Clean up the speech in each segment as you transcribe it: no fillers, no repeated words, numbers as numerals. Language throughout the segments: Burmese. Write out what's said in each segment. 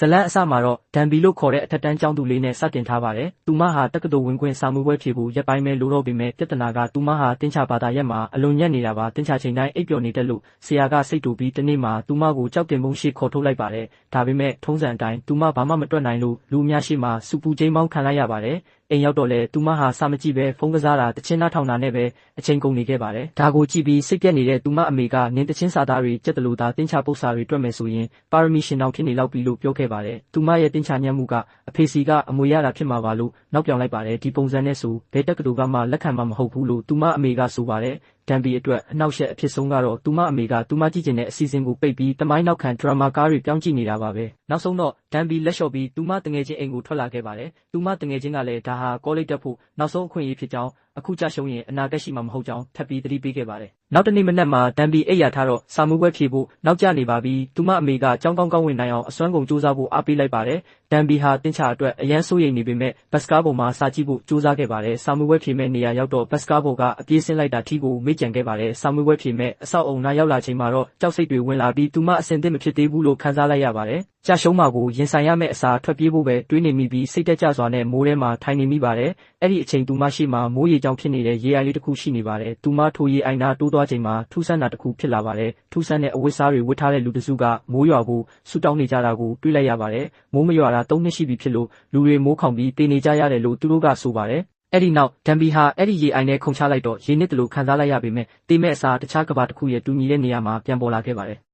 ဇလန်းအစမှာတော့ဒန်ဘီလို့ခေါ်တဲ့အထက်တန်းကျောင်းသူလေးနဲ့စတင်ထားပါတယ်။သူမဟာတက္ကသိုလ်ဝင်ခွင့်စာမေးပွဲဖြေဖို့ရက်ပိုင်းပဲလိုတော့ပေမဲ့ပြဿနာကသူမဟာတင်းချဘာသာရက်မှာအလွန်ညံ့နေတာပါ။တင်းချချိန်တိုင်းအိပ်ပျော်နေတတ်လို့ဆရာကစိတ်တူပြီးတနေ့မှာသူမကိုကြောက်တင်ပုံးရှိခေါ်ထုတ်လိုက်ပါတယ်။ဒါပေမဲ့ထုံးစံအတိုင်းသူမဘာမှမတွက်နိုင်လို့လူအများရှိမှစူပူကျိန်းပေါင်းခံလိုက်ရပါတယ်။အိမ်ရောက်တော့လေသူမဟာစာမကြည့်ပဲဖုန်းကစားတာတချင်းနားထောင်တာနဲ့ပဲအချိန်ကုန်နေခဲ့ပါတယ်။ဒါကိုကြည့်ပြီးစိတ်ပြက်နေတဲ့သူမအမေကနင်းတချင်းစာသားတွေကြက်တလူသားတင်းချပု္ပ္ပစာတွေတွက်မယ်ဆိုရင်ပါရမီရှင်တော်ဖြစ်နေလောက်ပြီလို့ပြောခဲ့ပါတယ်။သူမရဲ့တင်းချညံ့မှုကအဖေစီကအမွေရတာဖြစ်မှာပါလို့နောက်ပြောင်လိုက်ပါတယ်။ဒီပုံစံနဲ့ဆိုဘယ်တက္ကသိုလ်ကမှလက်ခံမှာမဟုတ်ဘူးလို့သူမအမေကဆိုပါတယ်။ဒန်ဘီအတွက်အနောက်ရှက်အဖြစ်ဆုံးကတော့သူမအမေကသူမကြည့်ကျင်တဲ့အစီအစဉ်ကိုပိတ်ပြီးတမိုင်းနောက်ခံဒရမာကားတွေပြောင်းကြည့်နေတာပါပဲ။နောက်ဆုံးတော့ဒန်ဘီလက်လျှော့ပြီးသူမတငယ်ချင်းအိမ်ကိုထွက်လာခဲ့ပါတယ်။သူမတငယ်ချင်းကလည်းဒါဟာကောလိပ်တက်ဖို့နောက်ဆုံးအခွင့်အရေးဖြစ်ကြောင်းအခုကြရှုံးရင်အနာဂတ်ရှိမှာမဟုတ်ကြောင်းထပ်ပြီးသတိပေးခဲ့ပါတယ်။နောက်တနေ့မနက်မှာဒန်ဘီအိပ်ယာထားတော့စာမေးပွဲဖြေဖို့နောက်ကျနေပါပြီ။သူမအမေကကြောင်းကောင်းကောင်းဝင်နိုင်အောင်အစွမ်းကုန်စူးစမ်းဖို့အားပေးလိုက်ပါတယ်။ဒန်ဘီဟာတင်းချအတွက်အရန်စိုးရိမ်နေပေမဲ့ဘတ်စကားပေါ်မှာစာကြည့်ဖို့စူးစမ်းခဲ့ပါတယ်။စာမေးပွဲဖြေမဲ့နေရာရောက်တော့ဘတ်စကားပေါ်ကအပြေးဆင်းလိုက်တာထီကိုမေ့ကြံခဲ့ပါတယ်။စာမေးပွဲဖြေမဲ့အဆောက်အုံနားရောက်လာချိန်မှာတော့ကြောက်စိတ်တွေဝင်လာပြီးသူမအဆင်သင့်မဖြစ်သေးဘူးလို့ခံစားလိုက်ရပါတယ်။ကြရှုံးမှာကိုရင်ဆိုင်ရမယ့်အစားထွက်ပြေးဖို့ပဲတွေးနေမိပြီးစိတ်တက်ကြစွာနဲ့မိုးထဲမှာထိုင်နေမိပါတယ်။အဲ့ဒီအချိန်သူမရှိမှမိုးရေကြောင်ဖြစ်နေတဲ့ရေအိုင်လေးတစ်ခုရှိနေပါတယ်။သူမထိုရေအိုင်နာတိုးသွားချိန်မှာထူးဆန်းတာတစ်ခုဖြစ်လာပါတယ်။ထူးဆန်းတဲ့အဝတ်စားတွေဝတ်ထားတဲ့လူတစုကမိုးရွာဖို့ဆူတောင်းနေကြတာကိုတွေ့လိုက်ရပါတယ်။မိုးမရွာတာ3နှစ်ရှိပြီဖြစ်လို့လူတွေမိုးခေါင်ပြီးတေနေကြရတယ်လို့သူတို့ကဆိုပါတယ်။အဲ့ဒီနောက်ဒန်ဘီဟာအဲ့ဒီရေအိုင်ထဲခုန်ချလိုက်တော့ရေနစ်တလို့ခံစားလိုက်ရပေမဲ့တေးမဲ့အစားတခြားကဘာတစ်ခုရဲ့တူညီတဲ့နေရာမှာပြန်ပေါ်လာခဲ့ပါတယ်။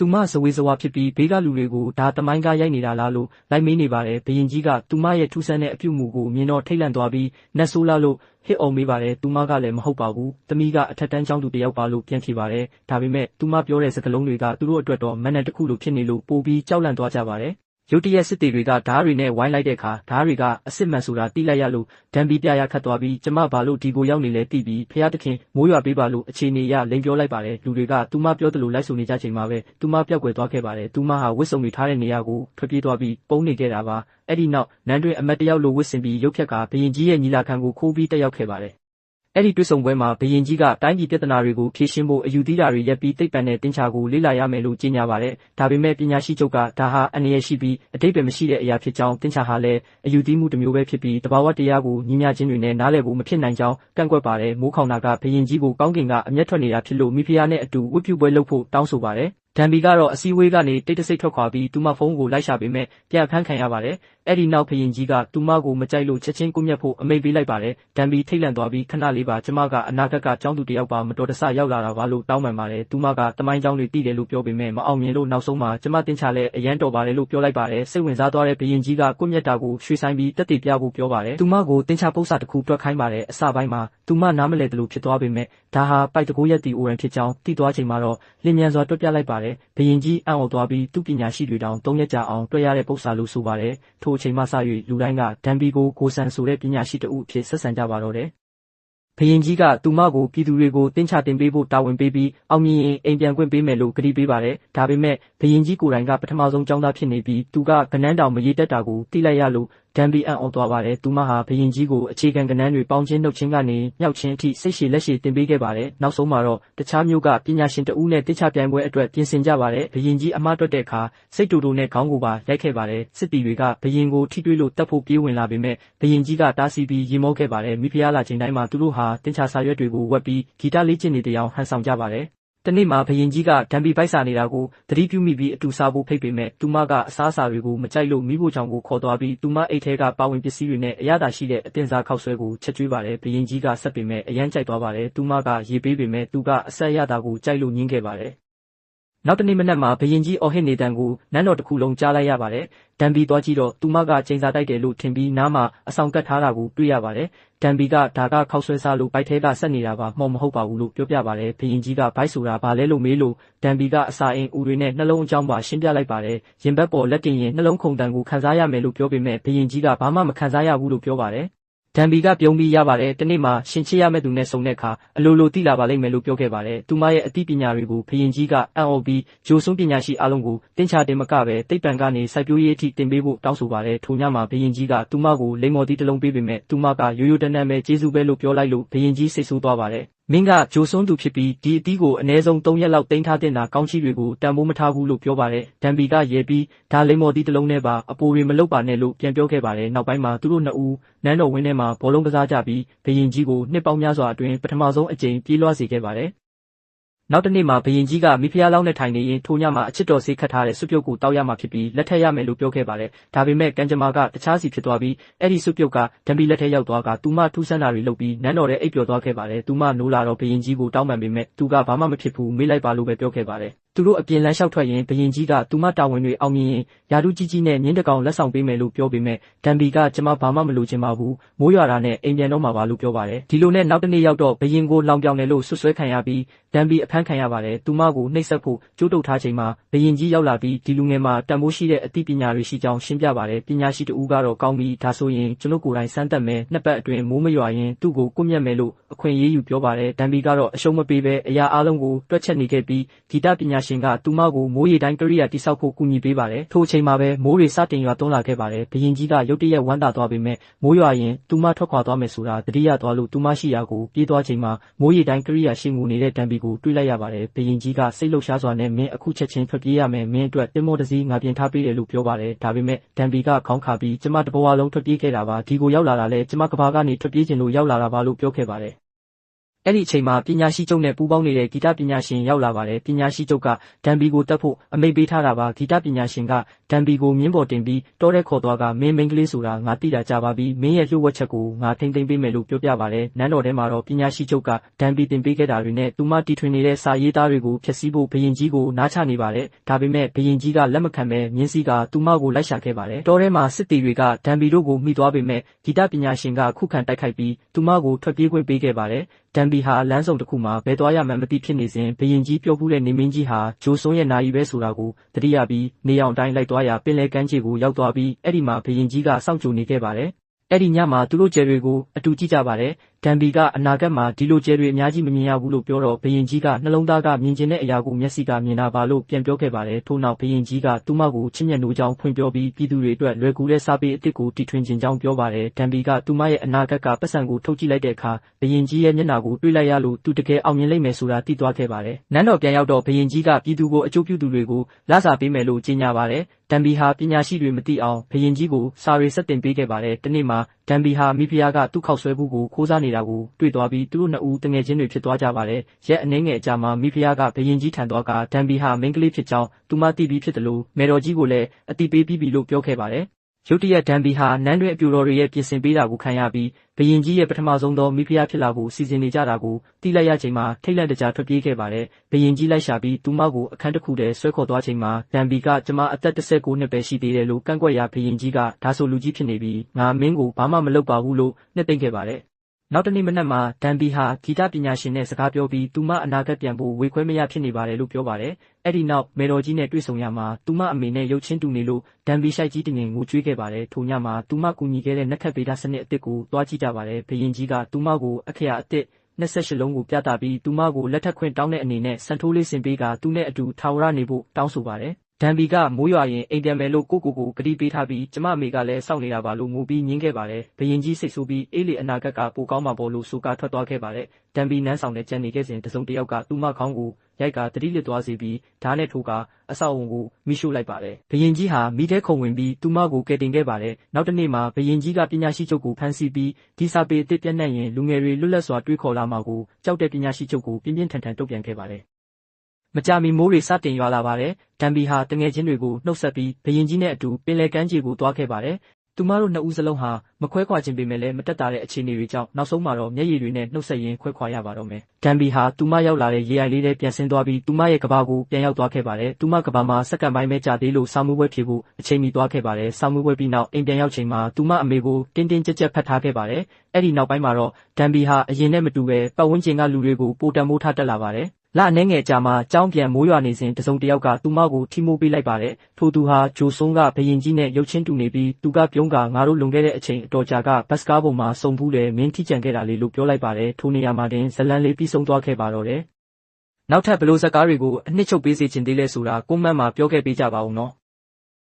သူမဇဝေဇဝါဖြစ်ပြီးဘေးကလူတွေကိုဒါတမိုင်းကားရိုက်နေတာလားလို့လိုက်မေးနေပါတယ်။ဘရင်ကြီးကသူမရဲ့ထူးဆန်းတဲ့အပြုမှုကိုမြင်တော့ထိတ်လန့်သွားပြီးနတ်ဆိုးလားလို့ဟစ်အော်မေးပါတယ်။သူမကလည်းမဟုတ်ပါဘူး။သမီးကအထက်တန်းကျောင်းသူတယောက်ပါလို့ပြန်ဖြေပါတယ်။ဒါပေမဲ့သူမပြောတဲ့စကားလုံးတွေကသူတို့အတွက်တော့မန်နက်တစ်ခုလိုဖြစ်နေလို့ပိုပြီးကြောက်လန့်သွားကြပါတယ်။ရုတ်တရက်စစ်တေတွေကဓားတွေနဲ့ဝိုင်းလိုက်တဲ့အခါဓားတွေကအစ်စ်မှန်ဆိုတာသိလိုက်ရလို့ဒန်ဘီပြရခတ်သွားပြီးကျမဘာလို့ဒီကိုရောက်နေလဲသိပြီးဖျားသခင်မိုးရွာပေးပါလို့အခြေအနေရလိန်ပြောလိုက်ပါတယ်လူတွေကသူမပြောသလိုလိုက်ဆိုနေကြချိန်မှာပဲသူမပြောက်ွယ်သွားခဲ့ပါတယ်သူမဟာဝစ်စုံတွေထားတဲ့နေရာကိုထွက်ပြေးသွားပြီးပုံနေခဲ့တာပါအဲ့ဒီနောက်နန်းတွင်အမတ်တယောက်လိုဝစ်စင်ပြီးရုပ်ဖြက်ကဘရင်ကြီးရဲ့ညီလာခံကိုခိုးပြီးတက်ရောက်ခဲ့ပါတယ်အဲ့ဒီတွေ့ဆုံပွဲမှာဘရင်ကြီးကတိုင်းပြည်ပြဿနာတွေကိုဖြေရှင်းဖို့အယူသီးတာတွေရပ်ပြီးသိပ္ပံနဲ့တင်ချာကိုလေ့လာရမယ်လို့ကြေညာပါတယ်။ဒါပေမဲ့ပညာရှိချုပ်ကဒါဟာအန္တရာယ်ရှိပြီးအတိတ်ပဲမရှိတဲ့အရာဖြစ်ကြောင်းတင်ချာဟာလည်းအယူသီးမှုတစ်မျိုးပဲဖြစ်ပြီးတဘာဝတရားကိုညီမျှခြင်းတွေနဲ့နားလည်ဖို့မဖြစ်နိုင်ကြောင်းကန့်ကွက်ပါတယ်။မိုးခေါင်တာကဘရင်ကြီးကိုကောင်းကင်ကအမျက်ထွက်နေတာဖြစ်လို့မိဖုရားနဲ့အတူဝတ်ပြုပွဲလုပ်ဖို့တောင်းဆိုပါတယ်။ဒန်ဘီကတော့အစည်းအဝေးကနေတိတ်တဆိတ်ထွက်ခွာပြီးသူမဖုန်းကိုလိုက်ရှာပေမဲ့ပြန်ဖမ်းခံရပါတယ်။အဲ့ဒီနောက်ဘရင်ကြီးကသူမကိုမကြိုက်လို့ချက်ချင်းကွမျက်ဖို့အမိန့်ပေးလိုက်ပါတယ်။ဒန်ဘီထိတ်လန့်သွားပြီးခဏလေးပါကျမကအနာဂတ်ကကျောင်းသူတယောက်ပါမတော်တဆရောက်လာတာပါလို့တောင်းပန်ပါတယ်။သူမကတမိုင်းကျောင်းတွေတည်တယ်လို့ပြောပေမဲ့မအောင်မြင်လို့နောက်ဆုံးမှာကျမတင်ချလဲအရန်တော်ပါတယ်လို့ပြောလိုက်ပါတယ်။စိတ်ဝင်စားသွားတဲ့ဘရင်ကြီးကကွမျက်တာကိုရွှေဆိုင်ပြီးတက်တည်ပြဖို့ပြောပါတယ်။သူမကိုတင်ချပု္ပ္ပစာတစ်ခုတွက်ခိုင်းပါတယ်။အစပိုင်းမှာသူမနားမလည်တယ်လို့ဖြစ်သွားပေမဲ့ဒါဟာပိုက်တကိုးရက်တီအိုရန်ဖြစ်ကြောင်းသိသွားချိန်မှာတော့လင်းမြန်စွာတွက်ပြလိုက်ပါတယ်။ဘရင်ကြီးအံ့ဩသွားပြီးသူပညာရှိတွေတောင်3ရက်ကြာအောင်တွေ့ရတဲ့ပု္ပ္ပစာလို့ဆိုပါတယ်။ထိုအချိန်မှစ၍လူတိုင်းကဒန်ဘီကိုကိုဆန်ဆိုတဲ့ပညာရှိတဦးအဖြစ်ဆက်ဆံကြပါတော့တယ်။ဘရင်ကြီးကသူမကိုပြည်သူတွေကိုတင်ချတင်ပေးဖို့တာဝန်ပေးပြီးအောင်မြင်ရင်အိမ်ပြန်ခွင့်ပေးမယ်လို့ကတိပေးပါတယ်။ဒါပေမဲ့ဘရင်ကြီးကိုယ်တိုင်ကပထမဆုံးကျောင်းသားဖြစ်နေပြီးသူကကနန်းတောင်မရေတက်တာကိုသိလိုက်ရလို့ဒန်ဘီအံ့ဩသွားပါတယ်။သူမဟာဘရင်ကြီးကိုအခြေခံကဏ္ဍတွေပေါင်းချင်းနှုတ်ချင်းကနေမြောက်ချင်းအထိစိတ်ရှည်လက်ရှည်တင်ပေးခဲ့ပါတယ်။နောက်ဆုံးမှာတော့တခြားမျိုးကပညာရှင်တဦးနဲ့တိကျပြိုင်ပွဲအတွက်ပြင်ဆင်ကြပါတယ်။ဘရင်ကြီးအမှားတွက်တဲ့အခါစိတ်တူတူနဲ့ခေါင်းကိုပါရိုက်ခဲ့ပါတယ်။စစ်တီတွေကဘရင်ကိုထိတွေ့လို့တတ်ဖို့ပြေးဝင်လာပေမဲ့ဘရင်ကြီးကတားဆီးပြီးရေမောခဲ့ပါတယ်။မိဖုရားလာချိန်တိုင်းမှာသူတို့ဟာတင်ချစာရွက်တွေကိုဝက်ပြီးဂီတလေ့ကျင့်နေတဲ့အောင်ဟန်ဆောင်ကြပါတယ်။တနေ့မှာဘရင်ကြီးကဒန်ဘီပိုက်စာနေတာကိုသတိပြုမိပြီးအတူစားဖို့ဖိတ်ပေမဲ့သူမကအစားအစာတွေကိုမကြိုက်လို့မိဖို့ချောင်ကိုခေါ်သွားပြီးသူမအိတ်ထဲကပါဝင်ပစ္စည်းတွေနဲ့အရသာရှိတဲ့အတင်စားခောက်ဆွဲကိုချက်ကျွေးပါတယ်ဘရင်ကြီးကဆက်ပေမဲ့အရန်ကြိုက်သွားပါတယ်သူမကရေပေးပေမဲ့သူကအဆက်ရတာကိုကြိုက်လို့ညှင်းခဲ့ပါတယ်နောက်တနေ့မနက်မှာဘရင်ကြီးအော်ဟစ်နေတန်ကိုနန်းတော်တစ်ခုလုံးကြားလိုက်ရပါတယ်။ဒန်ဘီသွားကြည့်တော့သူမကချိန်စာတိုက်တယ်လို့ထင်ပြီးနားမှာအဆောင်ကတ်ထားတာကိုတွေ့ရပါတယ်။ဒန်ဘီကဒါကခောက်ဆွဲစားလို့ဘိုက်ထဲကဆက်နေတာပါမှော်မဟုတ်ပါဘူးလို့ပြောပြပါတယ်။ဘရင်ကြီးကဘိုက်ဆိုတာဘာလဲလို့မေးလို့ဒန်ဘီကအစာအိမ်ဦးတွေနဲ့နှလုံးအကြောင်းပါရှင်းပြလိုက်ပါတယ်။ရင်ဘတ်ပေါ်လက်တင်ရင်နှလုံးခုန်တန်ကိုခံစားရမယ်လို့ပြောပေမဲ့ဘရင်ကြီးကဘာမှမခံစားရဘူးလို့ပြောပါတယ်။ဒန်ဘီကပြုံးပြီးရပါတယ်တနေ့မှာရှင်ချစ်ရမယ့်သူနဲ့ဆုံတဲ့အခါအလိုလိုသိလာပါလိမ့်မယ်လို့ပြောခဲ့ပါတယ်သူမရဲ့အသိပညာတွေကိုဘရင်ကြီးကအံ့ဩပြီးဂျိုးစွန်းပညာရှိအလုံးကိုတင်ချတင်မကပဲသိပ္ပံကနေစိုက်ပျိုးရေးအထိတင်ပေးဖို့တောင်းဆိုပါတယ်ထိုညမှာဘရင်ကြီးကသူမကိုလိမ္မော်တီတစ်လုံးပေးပေမဲ့သူမကရိုးရိုးတန်းတန်းပဲကျေးဇူးပဲလို့ပြောလိုက်လို့ဘရင်ကြီးစိတ်ဆိုးသွားပါတယ် မင်းကဂျိုစွန်းသူဖြစ်ပြီးဒီအတီးကိုအနည်းဆုံး3ရက်လောက်တင်းထားတဲ့နာကောင်းချီတွေကိုတန်ဖိုးမထားဘူးလို့ပြောပါတယ်ဒန်ဘီကရဲပြီးဒါလိမ္မော်တီတစ်လုံးနဲ့ပါအပိုတွေမလုပ်ပါနဲ့လို့ပြန်ပြောခဲ့ပါတယ်နောက်ပိုင်းမှာသူတို့နှစ်ဦးနန်းတော်ဝင်းထဲမှာဘောလုံးကစားကြပြီးဘရင်ကြီးကိုနှစ်ပေါင်းများစွာအတွင်းပထမဆုံးအကြိမ်ပြေးလွှားစေခဲ့ပါတယ်နောက်တစ်နေ့မှာဘရင်ကြီးကမိဖုရားလောင်းနဲ့ထိုင်နေရင်ထိုညမှာအချစ်တော်ဆေးခတ်ထားတဲ့စွပ်ပြုတ်ကိုတောက်ရမှာဖြစ်ပြီးလက်ထက်ရမယ်လို့ပြောခဲ့ပါတယ်။ဒါပေမဲ့ကံကြမ္မာကတခြားစီဖြစ်သွားပြီးအဲ့ဒီစွပ်ပြုတ်ကဒန်ဘီလက်ထက်ရောက်သွားကသူမထူးဆန်းတာတွေလုပ်ပြီးနန်းတော်ထဲအိပ်ပျော်သွားခဲ့ပါတယ်။သူမနိုးလာတော့ဘရင်ကြီးကိုတောင်းပန်ပေမဲ့သူကဘာမှမဖြစ်ဘူးမေးလိုက်ပါလို့ပဲပြောခဲ့ပါတယ်။သူတို့အပြင်လမ်းလျှောက်ထွက်ရင်ဘရင်ကြီးကသူမတာဝန်တွေအောင်မြင်ရင်ယာဒူးကြီးကြီးနဲ့မြင်းတကောင်လက်ဆောင်ပေးမယ်လို့ပြောပေမဲ့ဒန်ဘီကကျမဘာမှမလုပ်ချင်ပါဘူးမိုးရွာတာနဲ့အိမ်ပြန်တော့မှာပါလို့ပြောပါတယ်ဒီလိုနဲ့နောက်တစ်နေ့ရောက်တော့ဘရင်ကိုလောင်ပြောင်တယ်လို့ဆွဆွဲခံရပြီးဒန်ဘီအဖမ်းခံရပါတယ်သူမကိုနှိပ်စက်ဖို့ကြိုးတုပ်ထားချိန်မှာဘရင်ကြီးရောက်လာပြီးဒီလူငယ်မှာတန်ဖိုးရှိတဲ့အသိပညာတွေရှိကြောင်းရှင်းပြပါတယ်ပညာရှိတဦးကတော့ကောင်းပြီဒါဆိုရင်ကျွန်တော်ကိုယ်တိုင်စမ်းသပ်မယ်နှစ်ပတ်အတွင်းမိုးမရွာရင်သူ့ကိုကွပ်မျက်မယ်လို့အခွင့်အရေးယူပြောပါတယ်ဒန်ဘီကတော့အရှုံးမပေးဘဲအရာအလုံးကိုတွက်ချက်နေခဲ့ပြီးဂီတပညာရှင်ကသူမကိုမိုးရေတိုင်းကရိယာတိဆောက်ဖို့ကူညီပေးပါတယ်ထိုအချိန်မှာပဲမိုးတွေစတင်ရွာသွန်းလာခဲ့ပါတယ်ဘရင်ကြီးကရုတ်တရက်ဝမ်းသာသွားပေမဲ့မိုးရွာရင်သူမထွက်ခွာသွားမယ်ဆိုတာတတိယသွားလို့သူမရှိရာကိုပြေးသွားချိန်မှာမိုးရေတိုင်းကရိယာရှိငူနေတဲ့ဒန်ဘီကိုတွေ့လိုက်ရပါတယ်ဘရင်ကြီးကစိတ်လှုပ်ရှားစွာနဲ့မင်းအခုချက်ချင်းထွက်ပြေးရမယ်မင်းအတွက်တင်မောတစည်းငါပြင်ထားပေးတယ်လို့ပြောပါတယ်ဒါပေမဲ့ဒန်ဘီကခေါင်းခါပြီးကျမတဘဝလုံးထွက်ပြေးခဲ့တာပါဒီကိုရောက်လာတာလဲကျမကဘာကနေထွက်ပြေးခြင်းလို့ရောက်လာတာပါလို့ပြောခဲ့ပါတယ်အဲ့ဒီအချိန်မှာပညာရှိချုပ်နဲ့ပူးပေါင်းနေတဲ့ဂီတပညာရှင်ရောက်လာပါတယ်ပညာရှိချုပ်ကဒန်ဘီကိုတတ်ဖို့အမိန့်ပေးထားတာပါဂီတပညာရှင်ကဒန်ဘီကိုမြင်းပေါ်တင်ပြီးတောထဲခေါ်သွားကမင်းမိန်းကလေးဆိုတာငါသိတာကြပါပြီမင်းရဲ့လျှို့ဝှက်ချက်ကိုငါထိမ့်သိမ်းပေးမယ်လို့ပြောပြပါတယ်နန်းတော်ထဲမှာတော့ပညာရှိချုပ်ကဒန်ဘီတင်ပေးခဲ့တာတွေနဲ့သူမတီထွင်နေတဲ့စာရေးသားတွေကိုဖျက်ဆီးဖို့ဘရင်ကြီးကိုနားချနေပါတယ်ဒါပေမဲ့ဘရင်ကြီးကလက်မခံဘဲမြင်းစည်းကသူမကိုလိုက်ရှာခဲ့ပါတယ်တောထဲမှာစစ်တီတွေကဒန်ဘီတို့ကိုမိသွားပေမဲ့ဂီတပညာရှင်ကခုခံတိုက်ခိုက်ပြီးသူမကိုထွက်ပြေးခွင့်ပေးခဲ့ပါတယ်ဒန်ဘီဟာလမ်းစုံတစ်ခုမှာဘယ်သွားရမှန်းမသိဖြစ်နေစဉ်ဘရင်ကြီးပြောဖူးတဲ့နေမင်းကြီးဟာဂျိုစွန်းရဲ့နာယီပဲဆိုတာကိုသတိရပြီးနေအောင်တိုင်းလိုက်သွားရာပင်လယ်ကမ်းခြေကိုရောက်သွားပြီးအဲ့ဒီမှာဘရင်ကြီးကစောင့်ကြိုနေခဲ့ပါတယ်အဲ့ဒီညမှာသူတို့ကျဲတွေကိုအတူကြည့်ကြပါတယ်ဒန်ဘီကအနာဂတ်မှာဒီလိုကျဲတွေအများကြီးမမြင်ရဘူးလို့ပြောတော့ဘရင်ကြီးကနှလုံးသားကမြင်ကျင်တဲ့အရာကိုမျက်စိကမြင်တာပါလို့ပြန်ပြောခဲ့ပါတယ်ထို့နောက်ဘရင်ကြီးကသူမကိုချစ်မြတ်နိုးကြောင်းဖွင့်ပြောပြီးပြည်သူတွေအတွက်လွယ်ကူတဲ့စာပေအစ်စ်ကိုတီထွင်ခြင်းကြောင်းပြောပါတယ်ဒန်ဘီကသူမရဲ့အနာဂတ်ကပတ်စံကိုထုတ်ကြည့်လိုက်တဲ့အခါဘရင်ကြီးရဲ့မျက်နှာကိုတွေ့လိုက်ရလို့သူတကယ်အောင်မြင်လိမ့်မယ်ဆိုတာသိသွားခဲ့ပါတယ်နန်းတော်ပြန်ရောက်တော့ဘရင်ကြီးကပြည်သူကိုအကျိုးပြုသူတွေကိုလစာပေးမယ်လို့ကြေညာပါတယ်ဒန်ဘီဟာပညာရှိတွေမသိအောင်ဘရင်ကြီးကိုစာရေးဆက်တင်ပေးခဲ့ပါတယ်တနေ့မှာဒန်ဘီဟာမိဖုရားကသူ့ခောက်ဆွဲဘူးကိုခိုးစားနေတာကိုတွေ့သွားပြီးသူတို့နှစ်ဦးတငယ်ချင်းတွေဖြစ်သွားကြပါတယ်ရက်အနှင်းငယ်အကြာမှာမိဖုရားကဘရင်ကြီးထံသွားကဒန်ဘီဟာမိန်းကလေးဖြစ်ကြောင်းသူမသိပြီးဖြစ်တယ်လို့မေတော်ကြီးကိုလည်းအတိပေးပြီးပြီလို့ပြောခဲ့ပါတယ်ရုတ်တရက်ဒန်ဘီဟာနန်းတွင်အပြူတော်တွေရဲ့ပြင်ဆင်ပေးတာကိုခံရပြီးဘရင်ကြီးရဲ့ပထမဆုံးသောမိဖုရားဖြစ်လာဖို့စီစဉ်နေကြတာကိုသိလိုက်ရချိန်မှာထိတ်လန့်တကြားထွက်ပြေးခဲ့ပါတယ်ဘရင်ကြီးလိုက်ရှာပြီးသူမကိုအခန်းတစ်ခုထဲဆွဲခေါ်သွားချိန်မှာဒန်ဘီကကျမအသက်19နှစ်ပဲရှိသေးတယ်လို့ကန့်ကွက်ရာဘရင်ကြီးကဒါဆိုလူကြီးဖြစ်နေပြီငါမင်းကိုဘာမှမလုပ်ပါဘူးလို့နှစ်သိမ့်ခဲ့ပါတယ်နောက်တနေ့မနက်မှာဒန်ဘီဟာဂီတပညာရှင်နဲ့စကားပြောပြီးသူမအနာဂတ်ပြန်ဖို့ဝေခွဲမရဖြစ်နေပါတယ်လို့ပြောပါတယ်။အဲ့ဒီနောက်မေတော်ကြီးနဲ့တွေ့ဆုံရမှာသူမအမေနဲ့ရုပ်ချင်းတူနေလို့ဒန်ဘီရှိုက်ကြီးတင်ငင်ငိုကြွေးခဲ့ပါတယ်။ထိုညမှာသူမကူညီခဲ့တဲ့နက်ခတ်ဗေဒစနစ်အသစ်ကိုတွားကြည့်ကြပါတယ်။ဘရင်ကြီးကသူမကိုအခရာအသစ်28လုံးကိုပြသပြီးသူမကိုလက်ထပ်ခွင့်တောင်းတဲ့အနေနဲ့စံထိုးလေးဆင်ပေးကသူနဲ့အတူထာဝရနေဖို့တောင်းဆိုပါတယ်။ဒန်ဘီကမိုးရွာရင်အိမ်ပြန်မယ်လို့ကိုကတိပေးထားပြီးကျမအမေကလည်းစောင့်နေတာပါလို့ငိုပြီးညင်းခဲ့ပါတယ်။ဘရင်ကြီးစိတ်ဆိုးပြီးအေးလေအနာဂတ်ကပိုကောင်းမှာပေါ့လို့ဆိုကထွက်သွားခဲ့ပါတယ်။ဒန်ဘီနန်းဆောင်နဲ့ကြံနေခဲ့စဉ်တစုံတစ်ယောက်ကသူမခေါင်းကိုရိုက်ကတတိလစ်သွားစေပြီးဓာတ်နဲ့ထိုးကအဆောက်အုံကိုမိရှို့လိုက်ပါတယ်။ဘရင်ကြီးဟာမိထဲခုံဝင်ပြီးသူမကိုကယ်တင်ခဲ့ပါတယ်။နောက်တစ်နေ့မှာဘရင်ကြီးကပညာရှိချုပ်ကိုဖမ်းဆီးပြီးဒီစာပေအသစ်ပြန့်နှံ့ရင်လူငယ်တွေလွတ်လပ်စွာတွေးခေါ်လာမှာကိုကြောက်တဲ့ပညာရှိချုပ်ကိုပြင်းပြင်းထန်ထန်တုံ့ပြန်ခဲ့ပါတယ်မကြမီမိုးတွေစတင်ရွာလာပါတယ်။ဒန်ဘီဟာတငယ်ချင်းတွေကိုနှုတ်ဆက်ပြီးဘရင်ကြီးနဲ့အတူပင်လယ်ကမ်းခြေကိုသွားခဲ့ပါတယ်။သူမတို့နှစ်ဦးစလုံးဟာမခွဲခွာခြင်းပေမဲ့လည်းမတက်တာတဲ့အခြေအနေတွေကြောင့်နောက်ဆုံးမှာတော့မျက်ရည်တွေနဲ့နှုတ်ဆက်ရင်းခွဲခွာရပါတော့မယ်။ဒန်ဘီဟာသူမရောက်လာတဲ့ရေအိုင်လေးထဲပြန်ဆင်းသွားပြီးသူမရဲ့ကဘာကိုပြန်ရောက်သွားခဲ့ပါတယ်။သူမကဘာမှာစက္ကန့်ပိုင်းပဲကြာသေးလို့စာမှုပွဲဖြေဖို့အချိန်မီသွားခဲ့ပါတယ်။စာမှုပွဲပြီးနောက်အိမ်ပြန်ရောက်ချိန်မှာသူမအမေကိုတင်းတင်းကြပ်ကြပ်ဖတ်ထားခဲ့ပါတယ်။အဲ့ဒီနောက်ပိုင်းမှာတော့ဒန်ဘီဟာအရင်နဲ့မတူပဲပတ်ဝန်းကျင်ကလူတွေကိုပိုတန်မိုးထားတက်လာပါတယ်။လအနှဲငယ်ကြာမှကြောင်းပြန်မိုးရွာနေစဉ်တစုံတစ်ယောက်ကသူမကိုထိမိုးပေးလိုက်ပါတယ်။ထိုသူဟာဂျိုစွန်းကဘရင်ကြီးနဲ့ရုပ်ချင်းတူနေပြီးသူကပြုံးကငါတို့လွန်ခဲ့တဲ့အချိန်အတော်ကြာကဘတ်စကားပေါ်မှာစုံဖူးတယ်မင်းထိကြံခဲ့တာလေလို့ပြောလိုက်ပါတယ်။ထိုနေရာမှာတင်ဇလန်လေးပြီးဆုံးသွားခဲ့ပါတော့တယ်။နောက်ထပ်ဘလို့ဇက်ကားတွေကိုအနှစ်ချုပ်ပေးစေချင်သေးလဲဆိုတာကွန်မန့်မှာပြောခဲ့ပေးကြပါဦးနော်။